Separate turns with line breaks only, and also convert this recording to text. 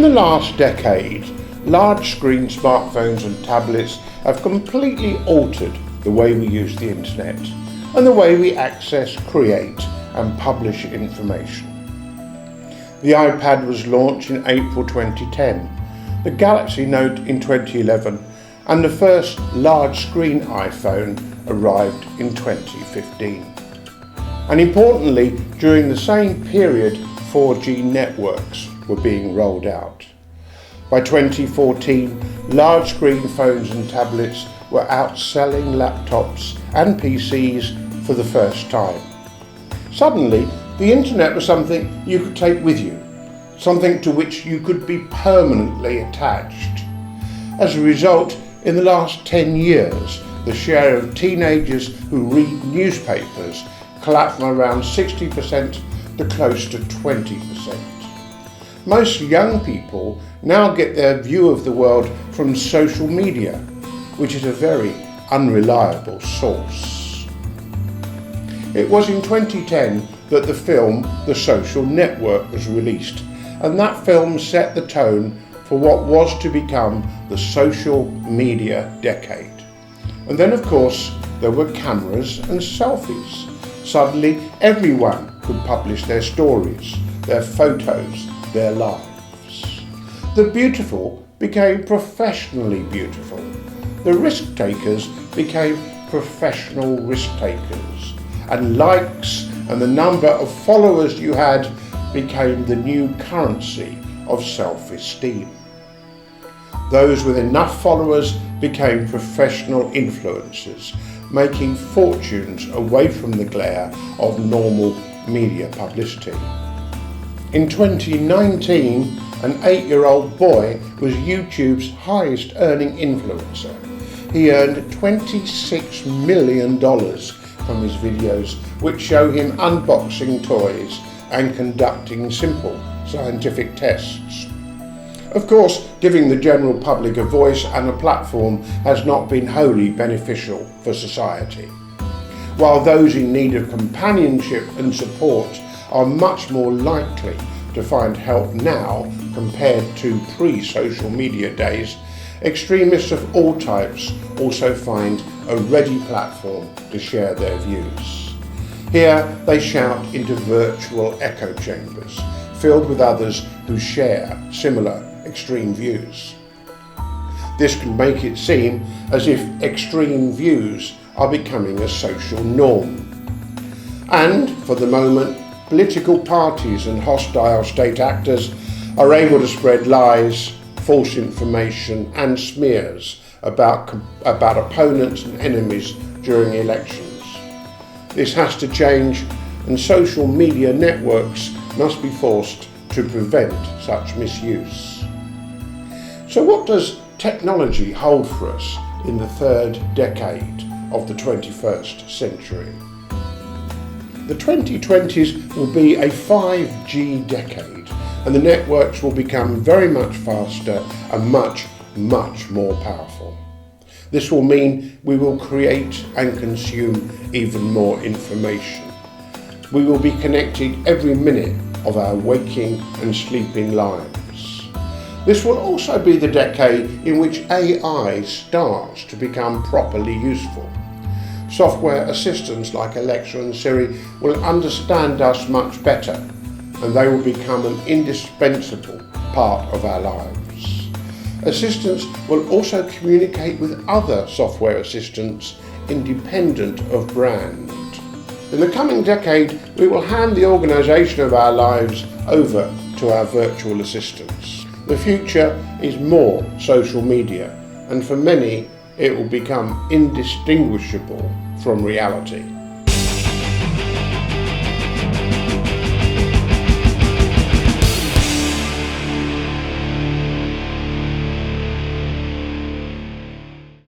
the last decade, large-screen smartphones and tablets have completely altered the way we use the internet and the way we access, create and publish information. The iPad was launched in April 2010, the Galaxy Note in 2011 and the first large-screen iPhone arrived in 2015. And importantly, during the same period, 4G networks were being rolled out. By 2014, large-screen phones and tablets were outselling laptops and PCs for the first time. Suddenly, the internet was something you could take with you, something to which you could be permanently attached. As a result, in the last 10 years, the share of teenagers who read newspapers collapsed from around 60% to close to 20%. Most young people now get their view of the world from social media, which is a very unreliable source. It was in 2010 that the film The Social Network was released, and that film set the tone for what was to become the social media decade. And then of course there were cameras and selfies. Suddenly everyone could publish their stories, their photos, their lives. The beautiful became professionally beautiful. The risk takers became professional risk takers. And likes and the number of followers you had became the new currency of self-esteem. Those with enough followers became professional influencers, making fortunes away from the glare of normal media publicity. In 2019, an 8-year-old boy was YouTube's highest earning influencer. He earned $26 million from his videos, which show him unboxing toys and conducting simple scientific tests. Of course, giving the general public a voice and a platform has not been wholly beneficial for society. While those in need of companionship and support are much more likely to find help now compared to pre-social media days, extremists of all types also find a ready platform to share their views. Here they shout into virtual echo chambers, filled with others who share similar extreme views. This can make it seem as if extreme views are becoming a social norm. And, for the moment, political parties and hostile state actors are able to spread lies, false information and smears about opponents and enemies during elections. This has to change, and social media networks must be forced to prevent such misuse. So what does technology hold for us in the third decade of the 21st century? The 2020s will be a 5G decade, and the networks will become very much faster and much more powerful. This will mean we will create and consume even more information. We will be connected every minute of our waking and sleeping lives. This will also be the decade in which AI starts to become properly useful. Software assistants like Alexa and Siri will understand us much better, and they will become an indispensable part of our lives. Assistants will also communicate with other software assistants independent of brand. In the coming decade, we will hand the organisation of our lives over to our virtual assistants. The future is more social media, and for many, it will become indistinguishable from reality.